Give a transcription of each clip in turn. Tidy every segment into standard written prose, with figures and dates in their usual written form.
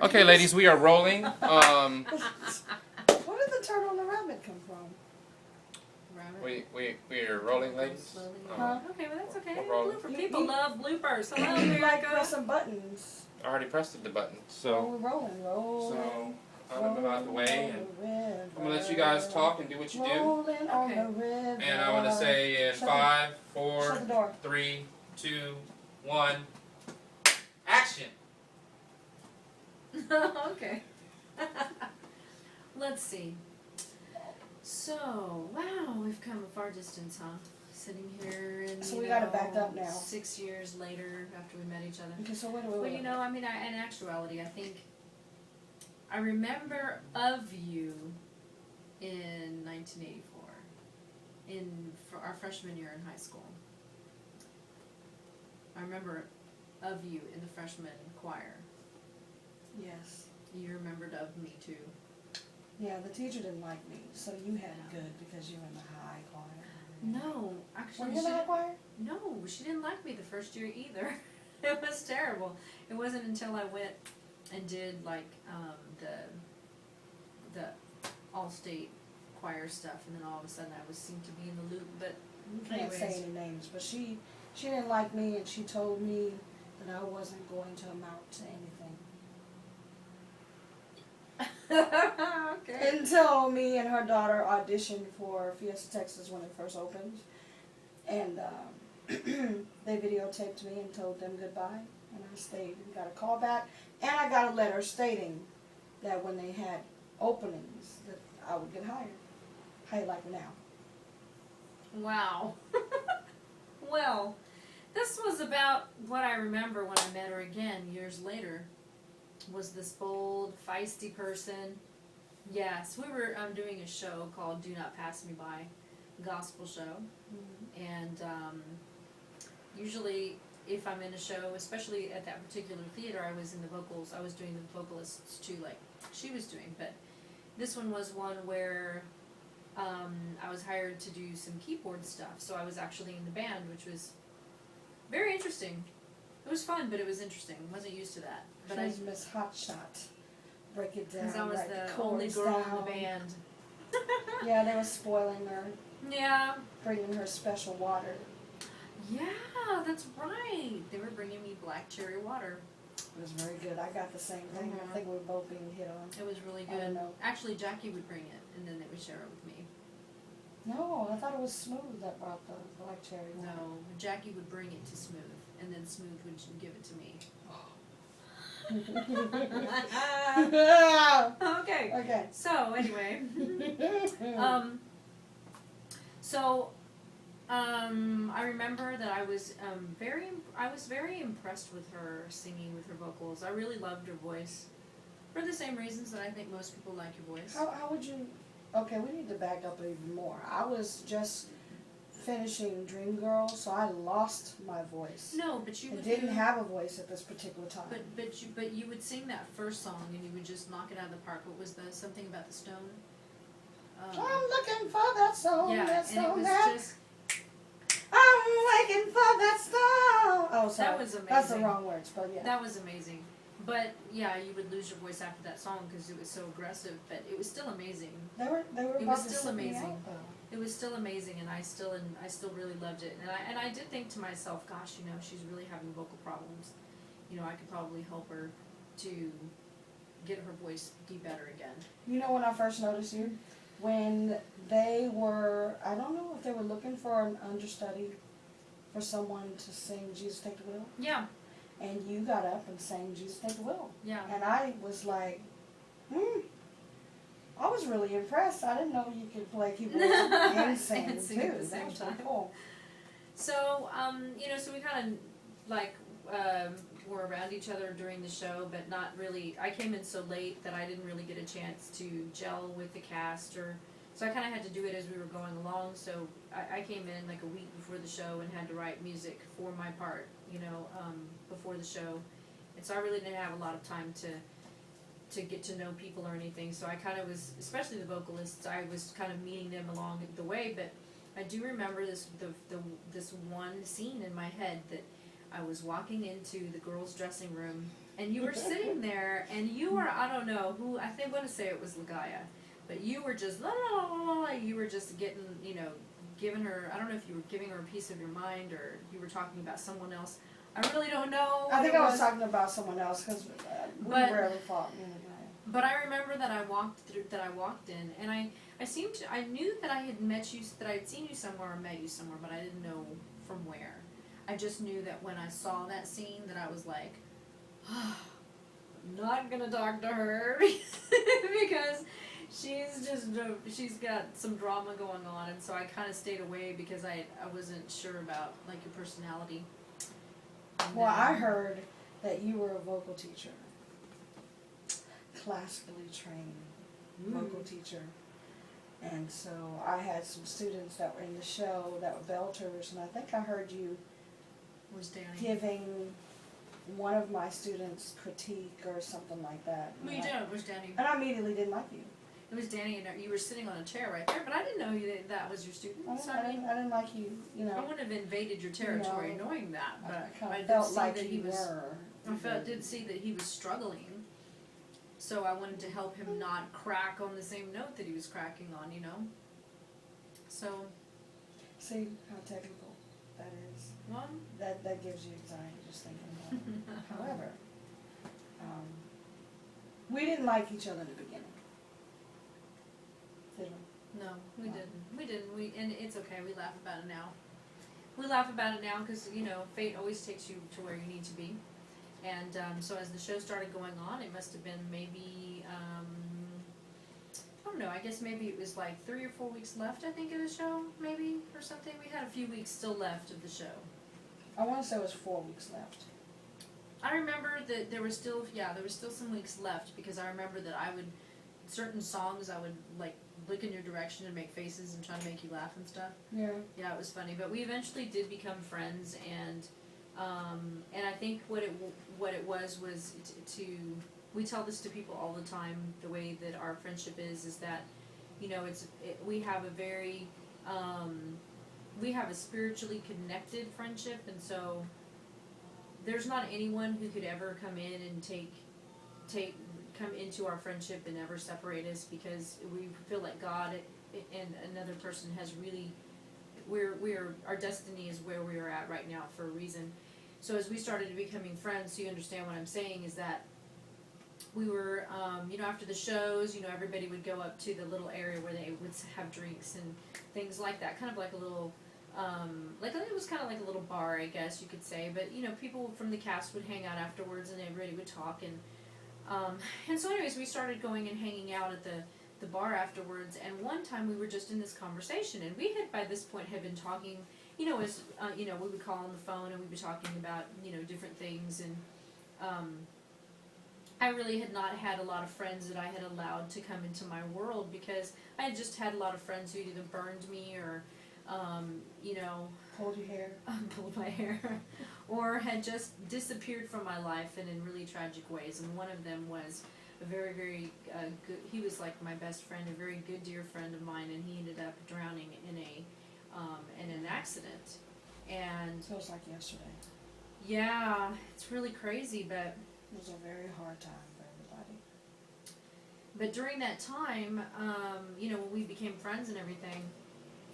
Okay, ladies, we are rolling. Where did the turtle and the rabbit come from? We are rolling, ladies. Huh? Okay, well that's okay. We're rolling. Blooper people love bloopers. Hello, You like America. press some buttons. I already pressed the button, Oh, so we're rolling. I'm gonna move out the way, and I'm gonna let you guys talk and do what you do. Rolling on Okay. the river. And I'm gonna say in Shut 5, Shut 4, the door. 3, 2, 1, action. Okay. Let's see. So, wow, we've come a far distance, huh? Sitting here and So we gotta back up now. 6 years later after we met each other. Okay, so what do we Well, want? you know, I mean, in actuality, I think I remember of you in 1984, for our freshman year in high school. I remember of you in the freshman choir. Yes. You remembered of me too. Yeah, the teacher didn't like me, so you had it good because you were in the high choir. No, Were actually, you in the high choir? no, she didn't like me the first year either. It was terrible. It wasn't until I went and did like the all-state choir stuff, and then all of a sudden I seemed to be in the loop. But You can't say anyways. any names, but she didn't like me, and she told me that I wasn't going to amount to anything. Okay. Until me and her daughter auditioned for Fiesta Texas when it first opened, and they videotaped me and told them goodbye, and I stayed and got a call back, and I got a letter stating that when they had openings that I would get hired. How you like it now? Wow. Well, this was about what I remember when I met her again years later. Was this bold, feisty person. Yes, we were doing a show called Do Not Pass Me By, gospel show. And usually if I'm in a show, especially at that particular theater, I was in the vocals, I was doing the vocalists too, like she was doing. But this one was one where I was hired to do some keyboard stuff, so I was actually in the band, which was very interesting. It was fun, but it was interesting. I wasn't used to that. But She was Miss Hotshot. Break it down. because I was write the only chords girl in down. the band. Yeah, they were spoiling her, Yeah. bringing her special water. Yeah, that's right. They were bringing me black cherry water. It was very good. I got the same thing. Mhm. I think we were both being hit on. It was really I don't good. know. Actually, Jackie would bring it, and then they would share it with me. No, I thought it was Smooth that brought the black cherry water. No, Jackie would bring it to Smooth, and then Smooth would give it to me. Okay. Okay. So anyway, I remember that I was very impressed with her singing, with her vocals. I really loved her voice, for the same reasons that I think most people like your voice. How would you? Okay, we need to back up even more. I was just finishing Dreamgirls, so I lost my voice. No, but you I would didn't have a voice at this particular time. But you would sing that first song and you would just knock it out of the park. What was the something about the stone? I'm looking for that stone. Yeah, that and it stone was that just I'm waiting for that stone. Oh, sorry. that was amazing. That's the wrong words, but yeah. That was amazing. But yeah, you would lose your voice after that song because it was so aggressive. But it was still amazing. They were It about was to still sit me amazing. out, though. It was still amazing, and I still really loved it. And I did think to myself, gosh, you know, she's really having vocal problems. You know, I could probably help her to get her voice be better again. You know when I first noticed you? When they were, I don't know if they were looking for an understudy for someone to sing Jesus Take the Wheel. Yeah, And you got up and sang Jesus Take the Wheel. yeah. And I was like, I was really impressed. I didn't know you could play keyboard and sing And sing too. at the same That was pretty time. cool. So, you know, so we kind of like were around each other during the show, but not really. I came in so late that I didn't really get a chance to gel with the cast, so I kind of had to do it as we were going along. So I came in like a week before the show and had to write music for my part, you know, before the show, and so I really didn't have a lot of time to get to know people or anything. So I kind of was, especially the vocalists, I was kind of meeting them along the way. But I do remember this one scene in my head that I was walking into the girls' dressing room and you were sitting there, and you were, I don't know who, I think, I want to say it was Lagaya, but you were just, la la la la la, you were just getting, you know, giving her, I don't know if you were giving her a piece of your mind, or you were talking about someone else. I really don't know. I think I was talking about someone else, because we But- rarely fought. But I remember that I walked in, and I knew that I had met you, that I had seen you somewhere or met you somewhere, but I didn't know from where. I just knew that when I saw that scene, that I was like, I'm not gonna talk to her because she's got some drama going on, and so I kind of stayed away because I wasn't sure about like your personality. And Well, then- I heard that you were a vocal teacher, classically trained vocal teacher. And so I had some students that were in the show that were belters, and I think I heard you was Danny. giving one of my students critique or something like that. Well, you did. It was Danny. And I immediately didn't like you. It was Danny, and you were sitting on a chair right there, but I didn't know that was your student. So I mean, I didn't like you, you I know. wouldn't have invaded your territory No. knowing that, I but kind I of did felt see like that he you was. were. Did see that he was struggling, so I wanted to help him not crack on the same note that he was cracking on, you know. So, See how technical that is. well, That gives you anxiety just thinking about it. However, we didn't like each other in the beginning. Did we? no, we didn't. And it's okay. We laugh about it now. We laugh about it now because you know fate always takes you to where you need to be. And so as the show started going on, it must have been maybe I don't know. I guess maybe it was like 3 or 4 weeks left. I think of the show, maybe or something. We had a few weeks still left of the show. I want to say it was 4 weeks left. I remember that there was still some weeks left because I remember that certain songs I would like look in your direction and make faces and try to make you laugh and stuff. Yeah. Yeah, it was funny, but we eventually did become friends, and I think what it was to we tell this to people all the time. The way that our friendship is that, you know, we have a very we have a spiritually connected friendship, and so there's not anyone who could ever come in and come into our friendship and ever separate us, because we feel like God and another person has really our destiny is where we are at right now for a reason. So as we started becoming friends, so you understand what I'm saying is that we were, you know, after the shows, you know, everybody would go up to the little area where they would have drinks and things like that, kind of like a little, like it was kind of like a little bar, I guess you could say. But you know, people from the cast would hang out afterwards, and everybody would talk, and so anyways, we started going and hanging out at the bar afterwards. And one time we were just in this conversation, and we had by this point had been talking, you know, as you know, we would call on the phone and we'd be talking about, you know, different things, and I really had not had a lot of friends that I had allowed to come into my world, because I had just had a lot of friends who either burned me or, you know, Pulled your hair. pulled my hair, or had just disappeared from my life and in really tragic ways. And one of them was a very, very good, he was like my best friend, a very good dear friend of mine, and he ended up drowning in an accident. And Feels like yesterday. yeah, it's really crazy, but It was a very hard time for everybody. But during that time, you know, when we became friends and everything,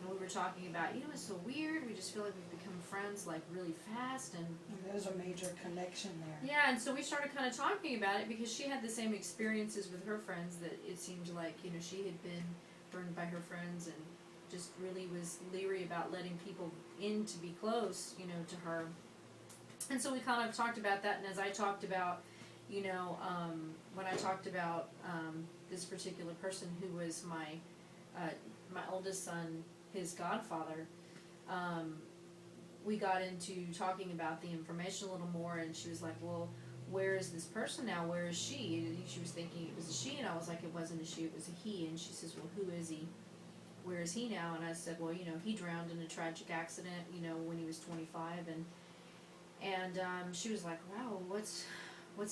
and we were talking about, you know, it's so weird, we just feel like we've become friends like really fast, and There's a major connection there. yeah, and so we started kind of talking about it, because she had the same experiences with her friends, that it seemed like, you know, she had been burned by her friends and just really was leery about letting people in to be close, you know, to her. And so we kind of talked about that, and as I talked about, you know, when I talked about this particular person who was my oldest son, his godfather, we got into talking about the information a little more, and she was like, well, where is this person now? Where is she? And she was thinking it was a she, and I was like, it wasn't a she, it was a he. And she says, well, who is he? Where is he now? And I said, well, you know, he drowned in a tragic accident, you know, when he was 25, and she was like, wow, what's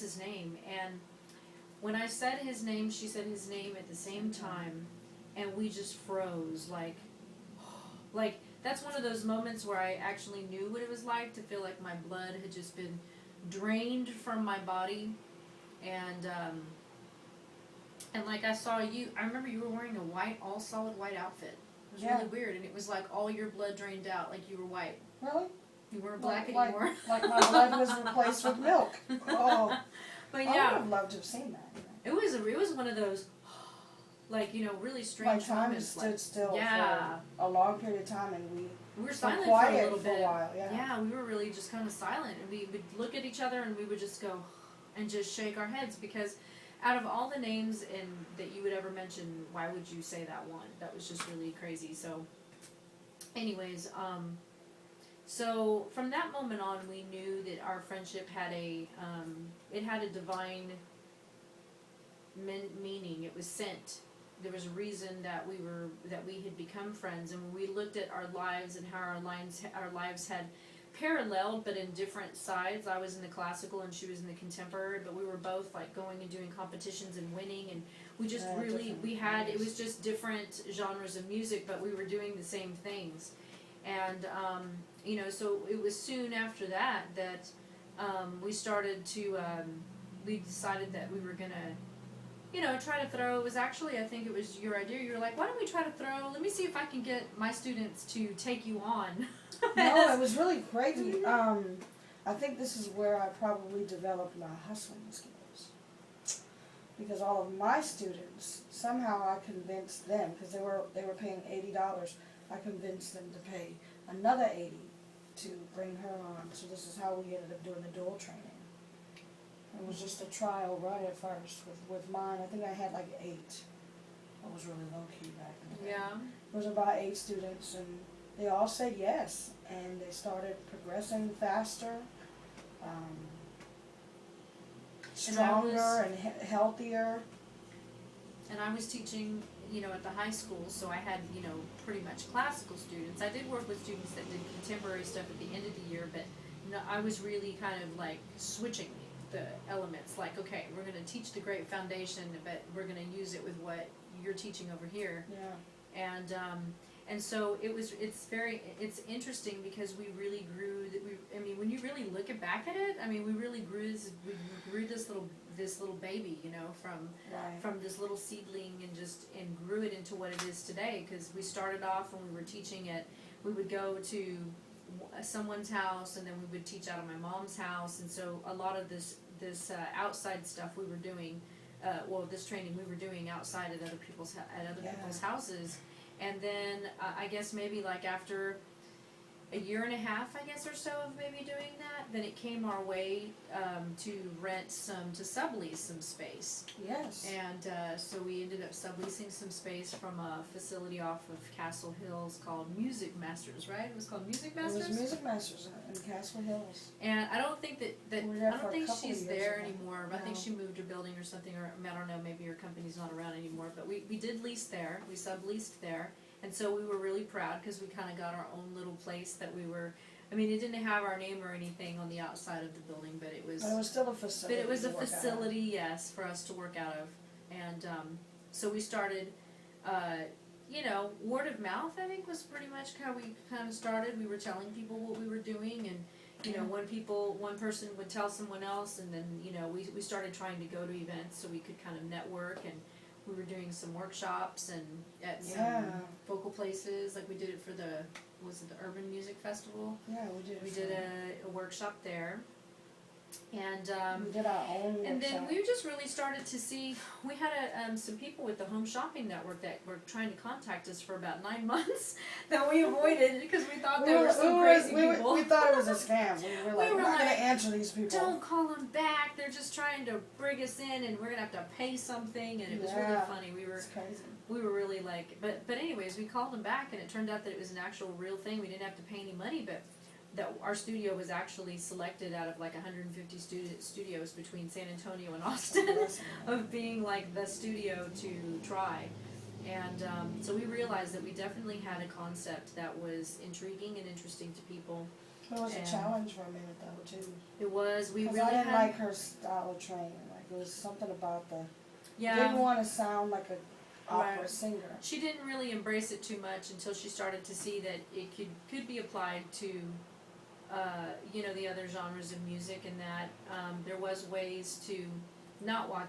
his name? And when I said his name, she said his name at the same time, and we just froze, like that's one of those moments where I actually knew what it was like to feel like my blood had just been drained from my body, and like I saw you. I remember you were wearing a white, all solid white outfit. It was Yeah. really weird, and it was like all your blood drained out, like you were white. Really? You weren't black like, anymore. Like my blood was replaced with milk. Oh, But I would yeah, have loved to have seen that. it was one of those, like, you know, really My strange time moments. stood Like, still yeah, for a long period of time, and we we were were silent for a quiet little for bit. a while. Yeah. Yeah, we were really just kind of silent, and we would look at each other, and we would just go, and just shake our heads, because out of all the names that you would ever mention, why would you say that one? That was just really crazy. So, anyways, so from that moment on, we knew that our friendship had a divine meaning. It was sent. There was a reason that we had become friends, and when we looked at our lives and how our lives had paralleled but in different sides. I was in the classical and she was in the contemporary, but we were both like going and doing competitions and winning, and we just it was just different genres of music, but we were doing the same things. And so it was soon after that we started to we decided that we were gonna try to throw. It was actually, I think it was your idea. You were like, why don't we try to throw, let me see if I can get my students to take you on. No, it was really crazy. I think this is where I probably developed my hustling skills. Because all of my students, somehow I convinced them, because they were paying $80, I convinced them to pay another $80 to bring her on. So this is how we ended up doing the dual training. It was just a trial run at first with mine. I think I had like 8. I was really low key back then. Yeah. It was about 8 students, and they all said yes, and they started progressing faster, stronger and healthier. And I was teaching, at the high school, so I had, pretty much classical students. I did work with students that did contemporary stuff at the end of the year, but I was really kind of like switching the elements. Like, okay, we're going to teach the great foundation, but we're going to use it with what you're teaching over here. Yeah. And so it's interesting because we really grew. When you really look back at it, we really grew this little baby, from this little seedling and grew it into what it is today. Because we started off when we were teaching it, we would go to someone's house, and then we would teach out of my mom's house, and so a lot of this outside stuff we were doing, this training we were doing outside at other people's houses. And then I guess maybe like after a year and a half, I guess, or so of maybe doing that, then it came our way to sublease some space. Yes. And so we ended up subleasing some space from a facility off of Castle Hills called Music Masters, right? It was called Music Masters? It was Music Masters in Castle Hills. And I don't think I don't think she's there anymore. No. I think she moved her building or something, or I don't know, maybe her company's not around anymore. But we did lease there. We subleased there. And so we were really proud because we kind of got our own little place that we were. It didn't have our name or anything on the outside of the building, but it was. But it was still a facility. But it was a facility, yes, for us to work out of. And so we started, word of mouth, I think, was pretty much how we kind of started. We were telling people what we were doing, and one person would tell someone else, and then we started trying to go to events so we could kind of network, and we were doing some workshops and at some vocal places, like we did it for the Urban Music Festival? Yeah, we did. We did a workshop there. And we did our own workshop. And then we just really started to see, we had some people with the Home Shopping Network that were trying to contact us for about 9 months that we avoided because we thought they were some crazy people. We thought it was a scam. We were not going to answer these people. Don't call them back. They're just trying to bring us in, and we're going to have to pay something. And it was really funny. It's crazy. We were really like, but anyways, we called them back, and it turned out that it was an actual real thing. We didn't have to pay any money, but that our studio was actually selected out of like 150 studios between San Antonio and Austin of being like the studio to try. And so we realized that we definitely had a concept that was intriguing and interesting to people. It was a challenge for a minute though too. It was. We really I didn't like her style of training. Like it was something about didn't want to sound like a opera singer. She didn't really embrace it too much until she started to see that it could be applied to you know, the other genres of music, and that there was ways to not walk